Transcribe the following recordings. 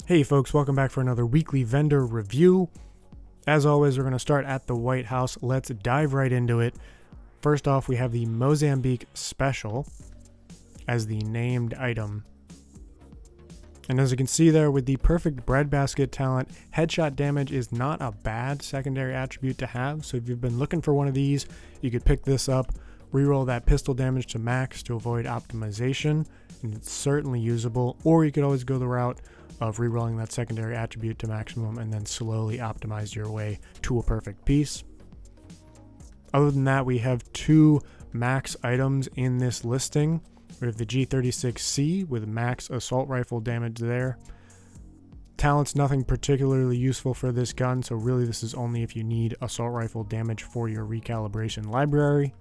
Hey folks, welcome back for another weekly vendor review. As always, we're going to start at the White House. Let's dive right into it. First off, we have the Mozambique Special as the named item. And as you can see there with the perfect breadbasket talent, headshot damage is not a bad secondary attribute to have. So if you've been looking for one of these, you could pick this up, reroll that pistol damage to max to avoid optimization, and it's certainly usable. Or you could always go the route of rerolling that secondary attribute to maximum and then slowly optimize your way to a perfect piece. Other than that, we have two max items in this listing. We have the G36C with max assault rifle damage there. Talent's nothing particularly useful for this gun, so really this is only if you need assault rifle damage for your recalibration library.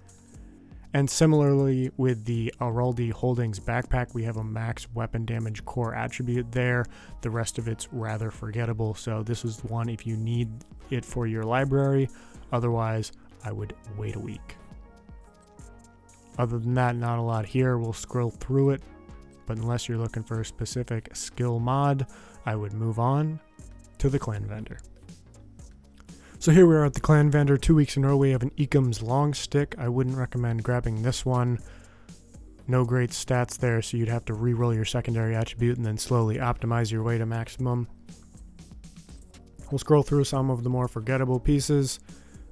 And similarly with the Araldi Holdings backpack, we have a max weapon damage core attribute there. The rest of it's rather forgettable, so this is one if you need it for your library. Otherwise, I would wait a week. Other than that, not a lot here. We'll scroll through it, but unless you're looking for a specific skill mod, I would move on to the clan vendor. So here we are at the clan vendor. 2 weeks in a row we have an Ecom's long stick. I wouldn't recommend grabbing this one. No great stats there, so you'd have to re-roll your secondary attribute and then slowly optimize your way to maximum. We'll scroll through some of the more forgettable pieces.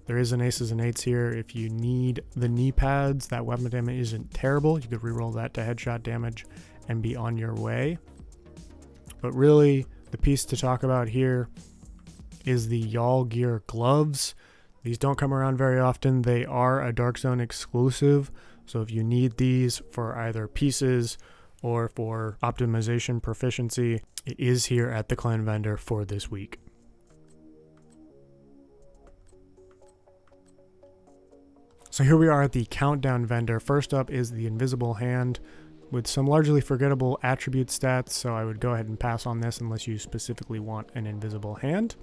There is an aces and eights here. If you need the knee pads, that weapon damage isn't terrible. You could re-roll that to headshot damage and be on your way. But really, the piece to talk about here is the Y'all Gear gloves. These don't come around very often. They are a Dark Zone exclusive, so if you need these for either pieces or for optimization proficiency, it is here at the clan vendor for this week. So here we are at the countdown vendor. First up is the Invisible Hand with some largely forgettable attribute stats, so I would go ahead and pass on this unless you specifically want an invisible hand.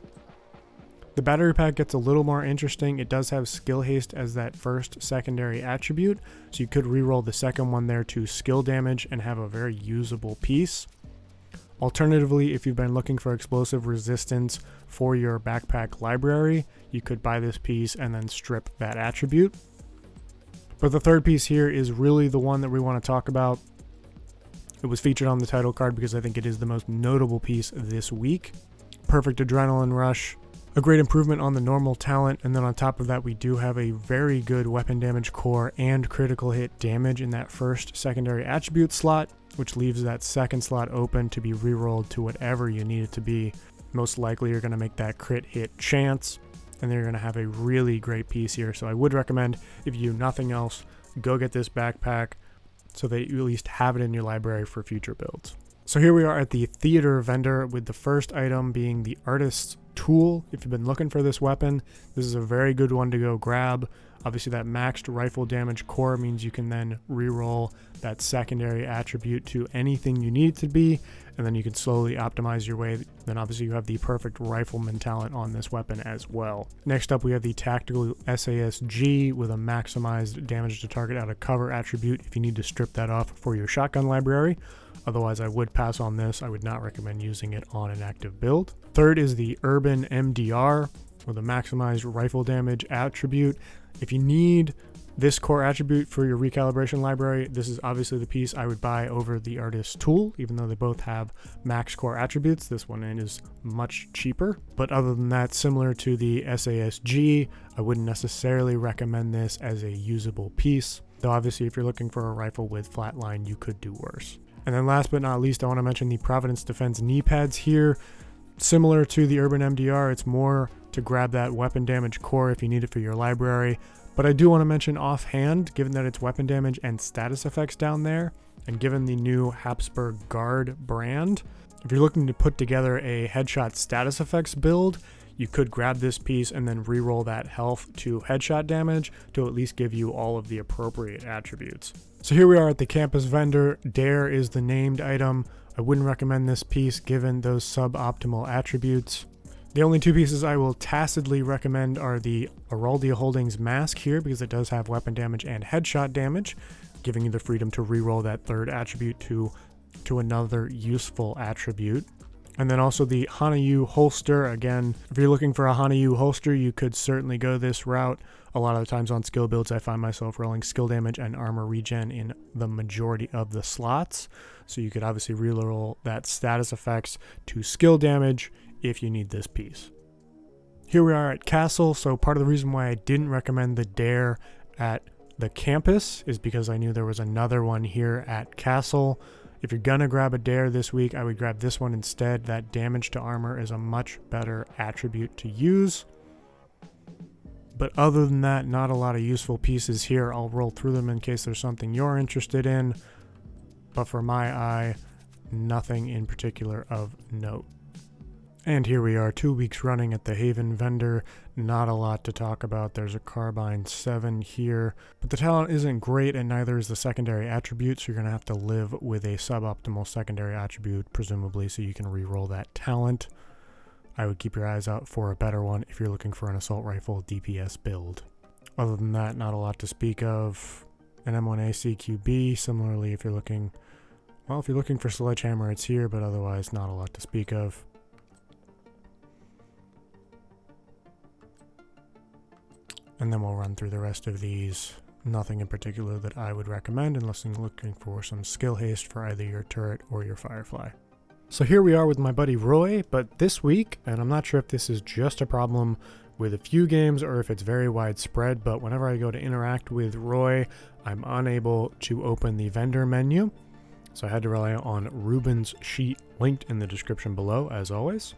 The battery pack gets a little more interesting. It does have skill haste as that first secondary attribute, so you could reroll the second one there to skill damage and have a very usable piece. Alternatively, if you've been looking for explosive resistance for your backpack library, you could buy this piece and then strip that attribute. But the third piece here is really the one that we want to talk about. It was featured on the title card because I think it is the most notable piece this week. Perfect adrenaline rush. A great improvement on the normal talent, and then on top of that we do have a very good weapon damage core and critical hit damage in that first secondary attribute slot, which leaves that second slot open to be rerolled to whatever you need it to be. Most likely you're going to make that crit hit chance, and then you're going to have a really great piece here. So I would recommend, if you do nothing else, go get this backpack so that you at least have it in your library for future builds. So here we are at the theater vendor with the first item being the Artist's Tool. If you've been looking for this weapon, this is a very good one to go grab. Obviously that maxed rifle damage core means you can then reroll that secondary attribute to anything you need it to be, and then you can slowly optimize your way. Then obviously you have the perfect rifleman talent on this weapon as well. Next up we have the Tactical SASG with a maximized damage to target out of cover attribute if you need to strip that off for your shotgun library. Otherwise, I would pass on this. I would not recommend using it on an active build. Third is the Urban MDR with a maximized rifle damage attribute. If you need this core attribute for your recalibration library, this is obviously the piece I would buy over the Artist's Tool, even though they both have max core attributes. This one is much cheaper. But other than that, similar to the SASG, I wouldn't necessarily recommend this as a usable piece. Though obviously if you're looking for a rifle with flatline, you could do worse. And then last but not least, I want to mention the Providence Defense knee pads here. Similar to the Urban MDR, it's more to grab that weapon damage core if you need it for your library. But I do want to mention offhand, given that it's weapon damage and status effects down there, and given the new Habsburg Guard brand, if you're looking to put together a headshot status effects build, you could grab this piece and then reroll that health to headshot damage to at least give you all of the appropriate attributes. So here we are at the campus vendor. Dare is the named item. I wouldn't recommend this piece given those suboptimal attributes. The only two pieces I will tacitly recommend are the Araldi Holdings mask here, because it does have weapon damage and headshot damage, giving you the freedom to reroll that third attribute to another useful attribute. And then also the Hanayu holster. Again, if you're looking for a Hanayu holster, you could certainly go this route. A lot of the times on skill builds, I find myself rolling skill damage and armor regen in the majority of the slots. So you could obviously reroll that status effects to skill damage if you need this piece. Here we are at Castle. So part of the reason why I didn't recommend the Dare at the campus is because I knew there was another one here at Castle. If you're gonna grab a Dare this week, I would grab this one instead. That damage to armor is a much better attribute to use. But other than that, not a lot of useful pieces here. I'll roll through them in case there's something you're interested in. But for my eye, nothing in particular of note. And here we are 2 weeks running at the Haven vendor. Not a lot to talk about. There's a Carbine 7 here, but the talent isn't great and neither is the secondary attribute, so you're going to have to live with a suboptimal secondary attribute, presumably, so you can reroll that talent. I would keep your eyes out for a better one if you're looking for an assault rifle DPS build. Other than that, not a lot to speak of. An M1A CQB, similarly, if you're looking for Sledgehammer, it's here, but otherwise not a lot to speak of. And then we'll run through the rest of these. Nothing in particular that I would recommend unless you're looking for some skill haste for either your turret or your Firefly. So here we are with my buddy Roy, but this week, and I'm not sure if this is just a problem with a few games or if it's very widespread, but whenever I go to interact with Roy, I'm unable to open the vendor menu. So I had to rely on Ruben's sheet linked in the description below, as always.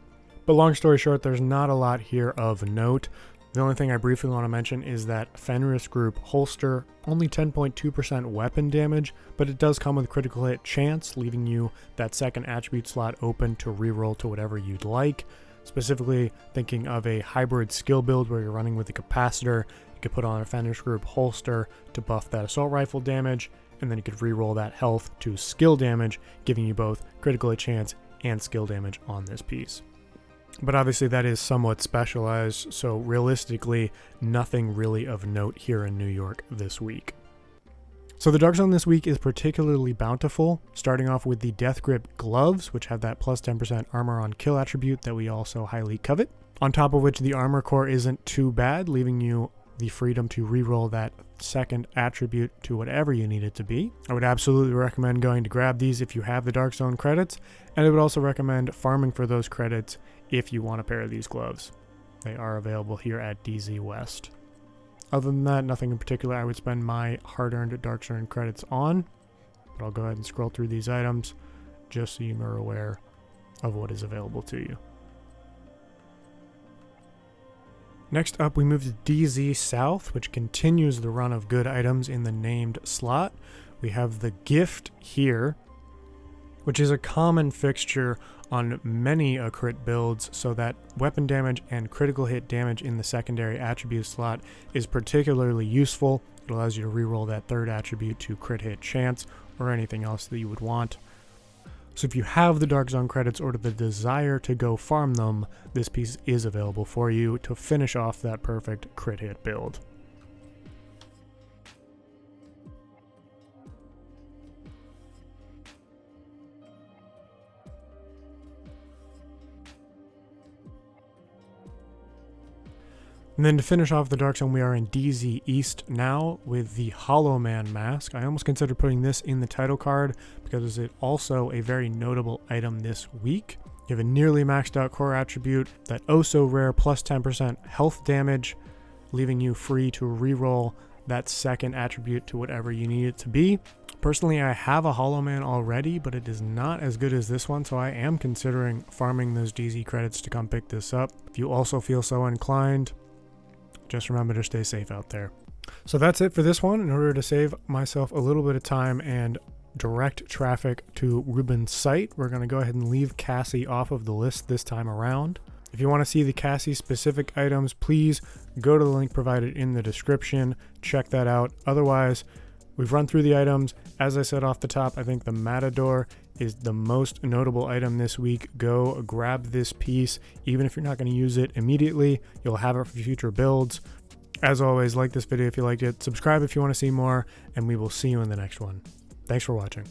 But long story short, there's not a lot here of note. The only thing I briefly want to mention is that Fenris Group holster, only 10.2% weapon damage, but it does come with critical hit chance, leaving you that second attribute slot open to reroll to whatever you'd like. Specifically thinking of a hybrid skill build where you're running with a capacitor, you could put on a Fenris Group holster to buff that assault rifle damage, and then you could reroll that health to skill damage, giving you both critical hit chance and skill damage on this piece. But obviously that is somewhat specialized, so realistically, nothing really of note here in New York this week. So the Dark Zone this week is particularly bountiful, starting off with the Death Grip gloves, which have that plus 10% armor on kill attribute that we also highly covet. On top of which the armor core isn't too bad, leaving you the freedom to reroll that second attribute to whatever you need it to be. I would absolutely recommend going to grab these if you have the Dark Zone credits, and I would also recommend farming for those credits if you want a pair of these gloves. They are available here at DZ West. Other than that, nothing in particular I would spend my hard-earned Dark Zone credits on, but I'll go ahead and scroll through these items just so you are aware of what is available to you. Next up, we move to DZ South, which continues the run of good items in the named slot. We have the Gift here, which is a common fixture on many crit builds, so that weapon damage and critical hit damage in the secondary attribute slot is particularly useful. It allows you to reroll that third attribute to crit hit chance or anything else that you would want. So if you have the Dark Zone credits or the desire to go farm them, this piece is available for you to finish off that perfect crit hit build. And then to finish off the Dark Zone, we are in DZ East now with the Hollow Man mask. I almost considered putting this in the title card because it's also a very notable item this week. You have a nearly maxed out core attribute, that oh so rare plus 10% health damage, leaving you free to reroll that second attribute to whatever you need it to be. Personally, I have a Hollow Man already, but it is not as good as this one, so I am considering farming those DZ credits to come pick this up. If you also feel so inclined, just remember to stay safe out there. So that's it for this one. In order to save myself a little bit of time and direct traffic to Ruben's site, we're going to go ahead and leave Cassie off of the list this time around. If you want to see the Cassie specific items, please go to the link provided in the description. Check that out. Otherwise, we've run through the items. As I said off the top, I think the Matador is the most notable item this week. Go grab this piece. Even if you're not going to use it immediately, you'll have it for future builds. As always, like this video if you liked it, subscribe if you want to see more, and we will see you in the next one. Thanks for watching.